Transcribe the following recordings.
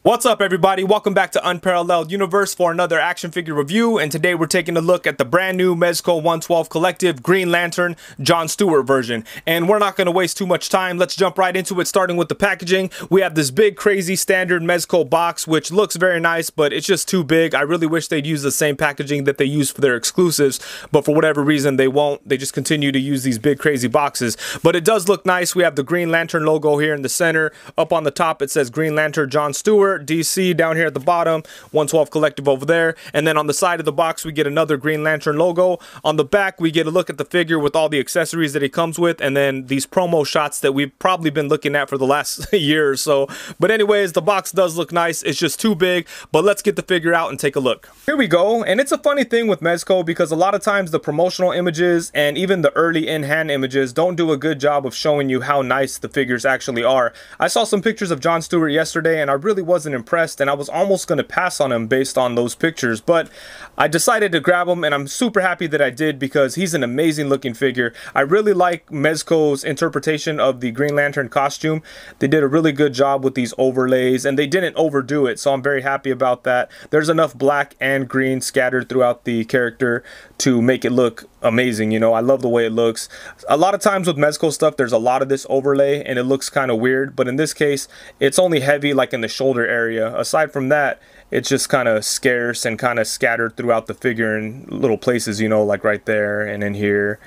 What's up everybody, welcome back to Unparalleled Universe for another action figure review, and today we're taking a look at the brand new Mezco 112 Collective Green Lantern John Stewart version. And we're not going to waste too much time, let's jump right into it, starting with the packaging. We have this big crazy standard Mezco box which looks very nice, but it's just too big. I really wish they'd use the same packaging that they use for their exclusives, but for whatever reason they won't. They just continue to use these big crazy boxes. But it does look nice. We have the Green Lantern logo here in the center. Up on the top it says Green Lantern John Stewart DC down here at the bottom, 112 Collective over there, and then on the side of the box we get another Green Lantern logo. On the back we get a look at the figure with all the accessories that it comes with, and then these promo shots that we've probably been looking at for the last year or so. But anyways, the box does look nice. It's just too big, but let's get the figure out and take a look. Here we go. And it's a funny thing with Mezco because a lot of times the promotional images and even the early in-hand images don't do a good job of showing you how nice the figures actually are. I saw some pictures of John Stewart yesterday and I really wasn't impressed, and I was almost going to pass on him based on those pictures, but I decided to grab him, and I'm super happy that I did because he's an amazing looking figure. I really like Mezco's interpretation of the Green Lantern costume. They did a really good job with these overlays and they didn't overdo it, so I'm very happy about that. There's enough black and green scattered throughout the character to make it look amazing. You know, I love the way it looks. A lot of times with Mezco stuff there's a lot of this overlay and it looks kind of weird, but in this case it's only heavy like in the shoulder area. Aside from that, it's just kind of scarce and kind of scattered throughout the figure in little places, you know, like right there and in here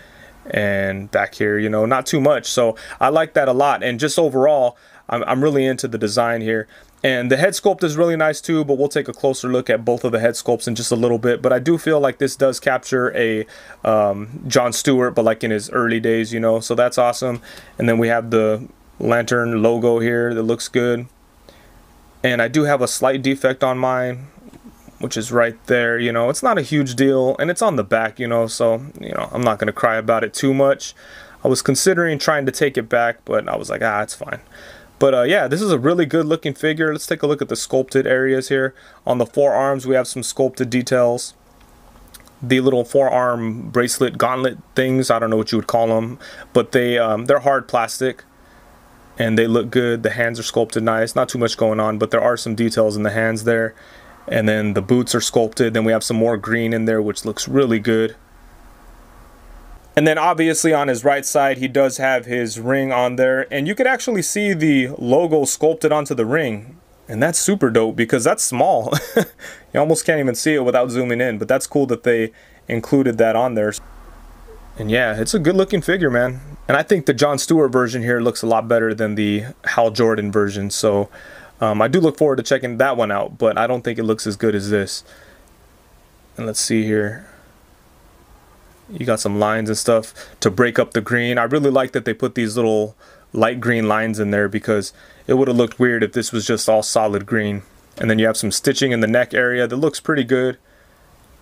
and back here, you know, not too much. So I like that a lot, and just overall I'm really into the design here. And the head sculpt is really nice too, but we'll take a closer look at both of the head sculpts in just a little bit. But I do feel like this does capture a John Stewart, but like in his early days, you know, so that's awesome. And then we have the Lantern logo here that looks good. And I do have a slight defect on mine, which is right there. You know, it's not a huge deal, and it's on the back, you know, so, you know, I'm not going to cry about it too much. I was considering trying to take it back, but I was like, it's fine. But yeah, this is a really good looking figure. Let's take a look at the sculpted areas here. On the forearms we have some sculpted details. The little forearm bracelet gauntlet things, I don't know what you would call them, but they're hard plastic and they look good. The hands are sculpted nice, not too much going on, but there are some details in the hands there. And then the boots are sculpted. Then we have some more green in there which looks really good. And then obviously on his right side he does have his ring on there, and you could actually see the logo sculpted onto the ring, and that's super dope because that's small. You almost can't even see it without zooming in, but that's cool that they included that on there. And yeah, it's a good looking figure, man. And I think the John Stewart version here looks a lot better than the Hal Jordan version, so I do look forward to checking that one out, but I don't think it looks as good as this. And let's see here. You got some lines and stuff to break up the green. I really like that they put these little light green lines in there because it would have looked weird if this was just all solid green. And then you have some stitching in the neck area that looks pretty good.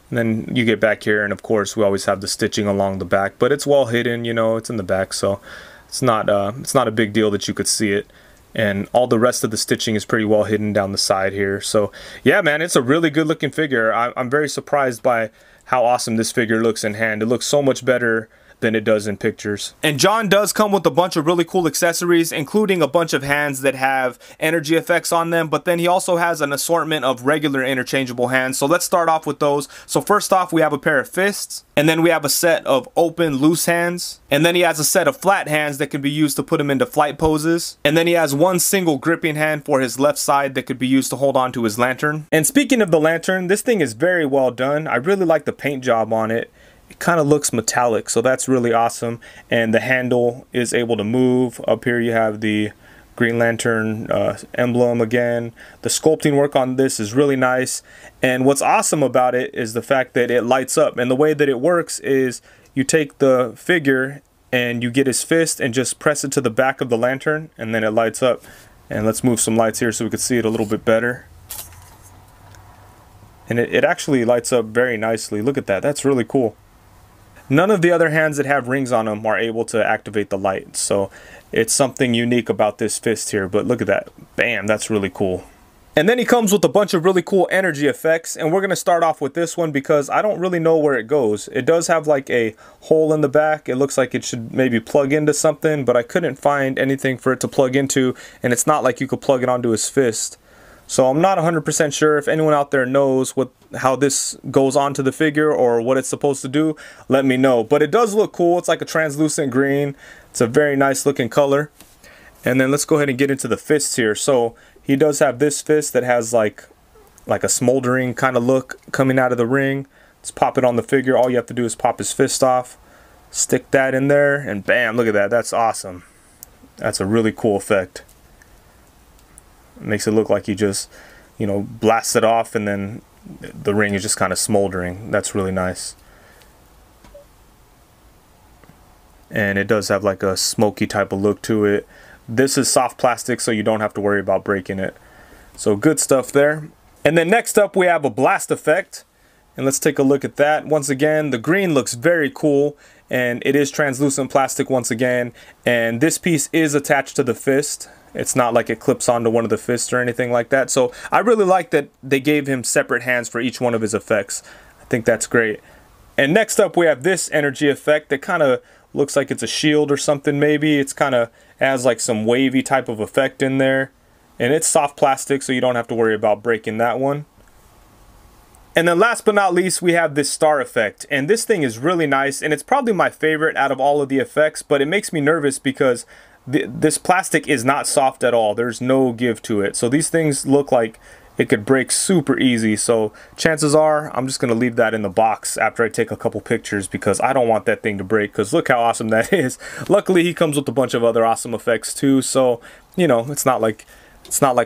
And then you get back here, and of course we always have the stitching along the back, but it's well hidden, you know, it's in the back, so it's not a big deal that you could see it. And all the rest of the stitching is pretty well hidden down the side here. So yeah, man, it's a really good looking figure. I'm very surprised by how awesome this figure looks in hand. It looks so much better than it does in pictures. And John does come with a bunch of really cool accessories, including a bunch of hands that have energy effects on them, but then he also has an assortment of regular interchangeable hands. So let's start off with those. So first off we have a pair of fists, and then we have a set of open loose hands, and then he has a set of flat hands that can be used to put him into flight poses, and then he has one single gripping hand for his left side that could be used to hold on to his lantern. And speaking of the lantern, this thing is very well done. I really like the paint job on it. It kind of looks metallic, so that's really awesome. And the handle is able to move. Up here you have the Green Lantern emblem again. The sculpting work on this is really nice, and what's awesome about it is the fact that it lights up. And the way that it works is you take the figure and you get his fist and just press it to the back of the lantern, and then it lights up. And let's move some lights here so we can see it a little bit better. And it actually lights up very nicely. Look at that, that's really cool. None of the other hands that have rings on them are able to activate the light, so it's something unique about this fist here. But look at that, bam, that's really cool. And then he comes with a bunch of really cool energy effects, and we're going to start off with this one because I don't really know where it goes. It does have like a hole in the back. It looks like it should maybe plug into something, but I couldn't find anything for it to plug into, and it's not like you could plug it onto his fist. So I'm not 100% sure. If anyone out there knows how this goes onto the figure or what it's supposed to do, let me know. But it does look cool. It's like a translucent green. It's a very nice looking color. And then let's go ahead and get into the fists here. So he does have this fist that has like a smoldering kind of look coming out of the ring. Let's pop it on the figure. All you have to do is pop his fist off, stick that in there, and bam, look at that. That's awesome. That's a really cool effect. It makes it look like you just, you know, blast it off and then the ring is just kind of smoldering. That's really nice. And it does have like a smoky type of look to it. This is soft plastic, so you don't have to worry about breaking it. So good stuff there. And then next up we have a blast effect. And let's take a look at that. Once again, the green looks very cool, and it is translucent plastic once again. And this piece is attached to the fist. It's not like it clips onto one of the fists or anything like that. So I really like that they gave him separate hands for each one of his effects. I think that's great. And next up we have this energy effect that kind of looks like it's a shield or something maybe. It's kind of has like some wavy type of effect in there. And it's soft plastic, so you don't have to worry about breaking that one. And then last but not least, we have this star effect. And this thing is really nice, and it's probably my favorite out of all of the effects, but it makes me nervous because this plastic is not soft at all. There's no give to it. So these things look like it could break super easy. So chances are I'm just going to leave that in the box after I take a couple pictures, because I don't want that thing to break, because look how awesome that is. Luckily, he comes with a bunch of other awesome effects too. So, you know, it's not like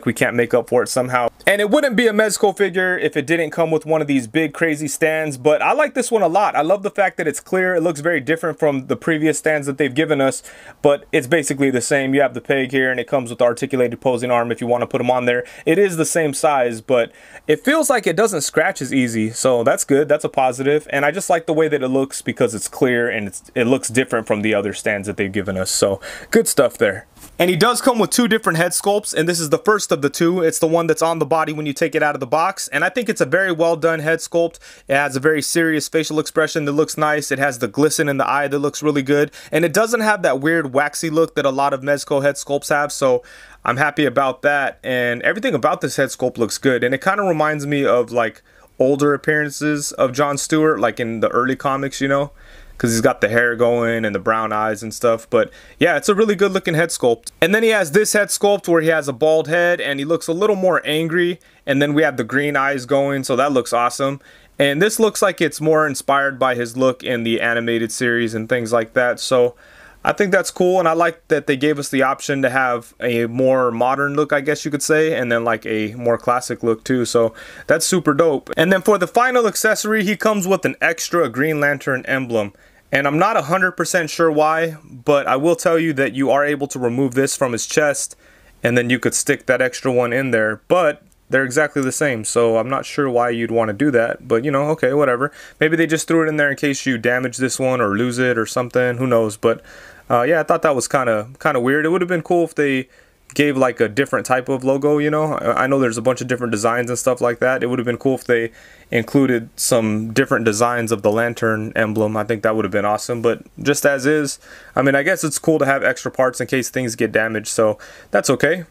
we can't make up for it somehow. And it wouldn't be a Mezco figure if it didn't come with one of these big crazy stands, but I like this one a lot. I love the fact that it's clear. It looks very different from the previous stands that they've given us, but it's basically the same. You have the peg here, and it comes with the articulated posing arm if you want to put them on there. It is the same size, but it feels like it doesn't scratch as easy, so that's good. That's a positive. And I just like the way that it looks because it's clear and it looks different from the other stands that they've given us, so good stuff there. And he does come with two different head sculpts, and this is the first of the two. It's the one that's on the body when you take it out of the box, and I think it's a very well done head sculpt. It has a very serious facial expression that looks nice. It has the glisten in the eye that looks really good, and it doesn't have that weird waxy look that a lot of Mezco head sculpts have, so I'm happy about that. And everything about this head sculpt looks good, and it kind of reminds me of like older appearances of John Stewart, like in the early comics, you know, because he's got the hair going and the brown eyes and stuff. But yeah, it's a really good looking head sculpt. And then he has this head sculpt where he has a bald head and he looks a little more angry, and then we have the green eyes going, so that looks awesome. And this looks like it's more inspired by his look in the animated series and things like that, so I think that's cool. And I like that they gave us the option to have a more modern look, I guess you could say, and then like a more classic look too, so that's super dope. And then for the final accessory, he comes with an extra Green Lantern emblem. And I'm not 100% sure why, but I will tell you that you are able to remove this from his chest, and then you could stick that extra one in there, but they're exactly the same, so I'm not sure why you'd want to do that, but you know, okay, whatever. Maybe they just threw it in there in case you damage this one or lose it or something, who knows. But yeah, I thought that was kind of weird. It would have been cool if they gave like a different type of logo, you know. I know there's a bunch of different designs and stuff like that. It would have been cool if they included some different designs of the lantern emblem. I think that would have been awesome, but just as is, I mean, I guess it's cool to have extra parts in case things get damaged, so that's okay.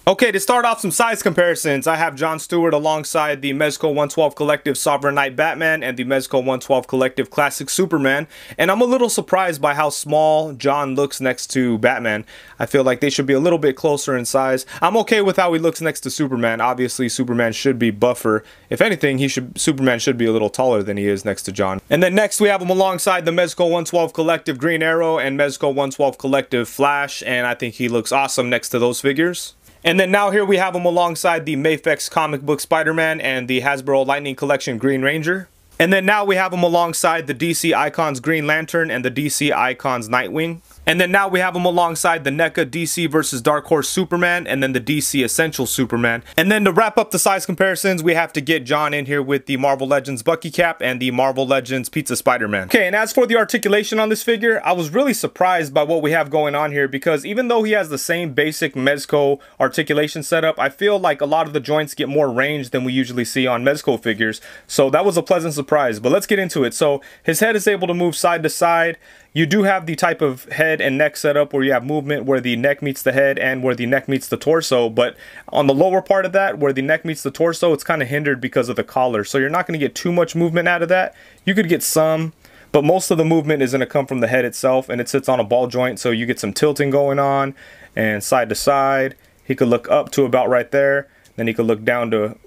Okay, to start off some size comparisons, I have John Stewart alongside the Mezco 112 Collective Sovereign Knight Batman and the Mezco 112 Collective Classic Superman, and I'm a little surprised by how small John looks next to Batman. I feel like they should be a little bit closer in size. I'm okay with how he looks next to Superman. Obviously, Superman should be buffer. If anything, Superman should be a little taller than he is next to John. And then next we have him alongside the Mezco 112 Collective Green Arrow and Mezco 112 Collective Flash, and I think he looks awesome next to those figures. And then now here we have him alongside the Mafex comic book Spider-Man and the Hasbro Lightning Collection Green Ranger. And then now we have him alongside the DC Icons Green Lantern and the DC Icons Nightwing. And then now we have him alongside the NECA DC vs. Dark Horse Superman and then the DC Essential Superman. And then to wrap up the size comparisons, we have to get John in here with the Marvel Legends Bucky Cap and the Marvel Legends Pizza Spider-Man. Okay, and as for the articulation on this figure, I was really surprised by what we have going on here, because even though he has the same basic Mezco articulation setup, I feel like a lot of the joints get more range than we usually see on Mezco figures. So that was a pleasant surprise, but let's get into it. So his head is able to move side to side. you do have the type of head and neck setup where you have movement where the neck meets the head and where the neck meets the torso, but on the lower part of that where the neck meets the torso, it's kind of hindered because of the collar, so you're not going to get too much movement out of that. You could get some, but most of the movement is going to come from the head itself, and it sits on a ball joint, so you get some tilting going on and side to side. He could look up to about right there, then he could look down to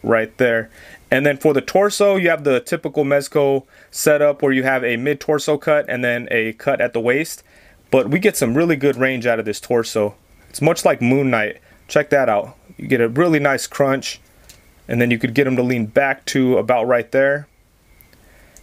right there. And then for the torso, you have the typical Mezco setup where you have a mid-torso cut and then a cut at the waist. But we get some really good range out of this torso. It's much like Moon Knight. Check that out. You get a really nice crunch, and then you could get him to lean back to about right there.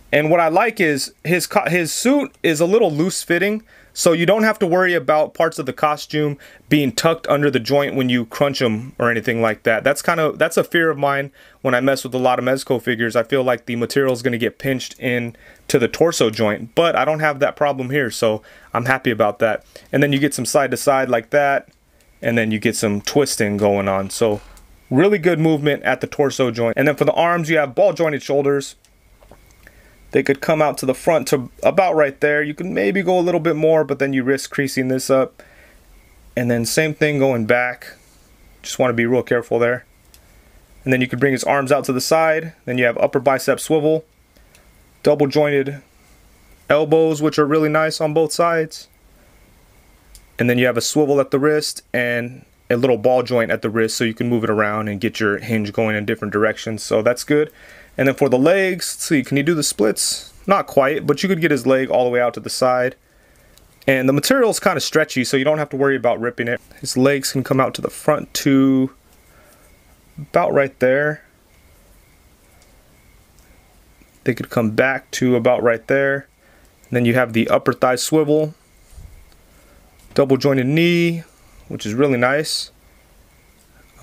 And what I like is his suit is a little loose fitting, so you don't have to worry about parts of the costume being tucked under the joint when you crunch them or anything like that. That's a fear of mine when I mess with a lot of Mezco figures. I feel like the material is going to get pinched in to the torso joint, but I don't have that problem here, so I'm happy about that. And then you get some side to side like that, and then you get some twisting going on. So really good movement at the torso joint. And then for the arms, you have ball jointed shoulders. They could come out to the front to about right there. You can maybe go a little bit more, but then you risk creasing this up. And then same thing going back. Just want to be real careful there. And then you could bring his arms out to the side. Then you have upper bicep swivel. Double jointed elbows, which are really nice on both sides. And then you have a swivel at the wrist and a little ball joint at the wrist, so you can move it around and get your hinge going in different directions. So that's good. And then for the legs, let's see, can you do the splits? Not quite, but you could get his leg all the way out to the side. And the material is kind of stretchy, so you don't have to worry about ripping it. His legs can come out to the front to about right there. They could come back to about right there. And then you have the upper thigh swivel. Double jointed knee, which is really nice.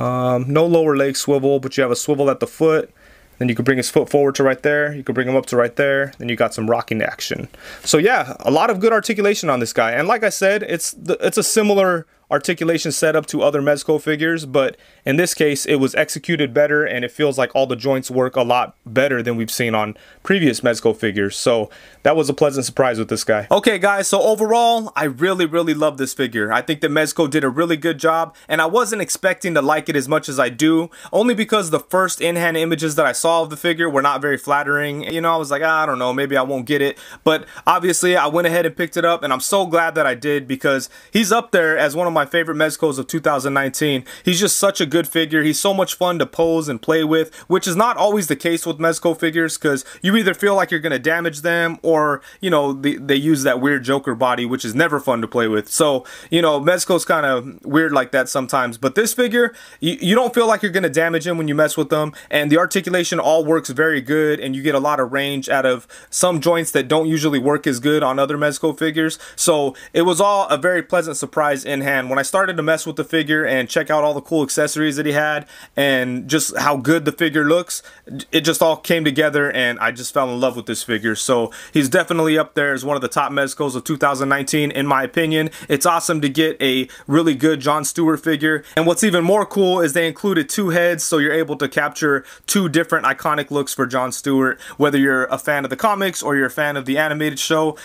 No lower leg swivel, but you have a swivel at the foot. Then you can bring his foot forward to right there. You can bring him up to right there. Then you got some rocking action. So yeah, a lot of good articulation on this guy. And like I said, it's a similar articulation setup to other Mezco figures, but in this case it was executed better, and it feels like all the joints work a lot better than we've seen on previous Mezco figures. So that was a pleasant surprise with this guy. Okay guys, so overall I really love this figure. I think that Mezco did a really good job, and I wasn't expecting to like it as much as I do, only because the first in-hand images that I saw of the figure were not very flattering. You know, I was like, I don't know, maybe I won't get it, but obviously I went ahead and picked it up, and I'm so glad that I did, because he's up there as one of my favorite Mezcos of 2019. He's just such a good figure. He's so much fun to pose and play with, which is not always the case with Mezco figures, because you either feel like you're going to damage them, or, you know, they use that weird Joker body, which is never fun to play with. So, you know, Mezco's kind of weird like that sometimes, but this figure, you don't feel like you're going to damage him when you mess with them, and the articulation all works very good, and you get a lot of range out of some joints that don't usually work as good on other Mezco figures. So it was all a very pleasant surprise in hand. When I started to mess with the figure and check out all the cool accessories that he had and just how good the figure looks, it just all came together, and I just fell in love with this figure. So he's definitely up there as one of the top Mezcos of 2019 in my opinion. It's awesome to get a really good John Stewart figure, and what's even more cool is they included two heads, so you're able to capture two different iconic looks for John Stewart. Whether you're a fan of the comics or you're a fan of the animated show,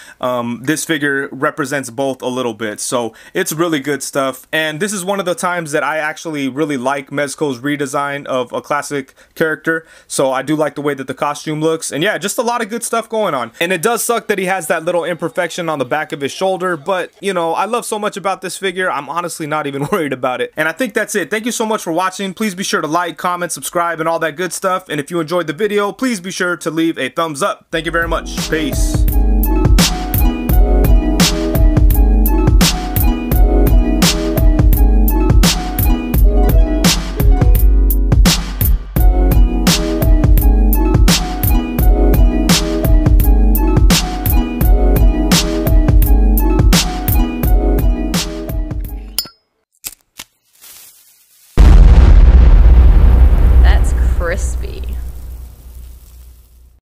this figure represents both a little bit, so it's really good stuff. And this is one of the times that I actually really like Mezco's redesign of a classic character, so I do like the way that the costume looks. And yeah, just a lot of good stuff going on. And it does suck that he has that little imperfection on the back of his shoulder, but you know, I love so much about this figure, I'm honestly not even worried about it. And I think that's it. Thank you so much for watching. Please be sure to like, comment, subscribe, and all that good stuff. And if you enjoyed the video, please be sure to leave a thumbs up. Thank you very much. Peace.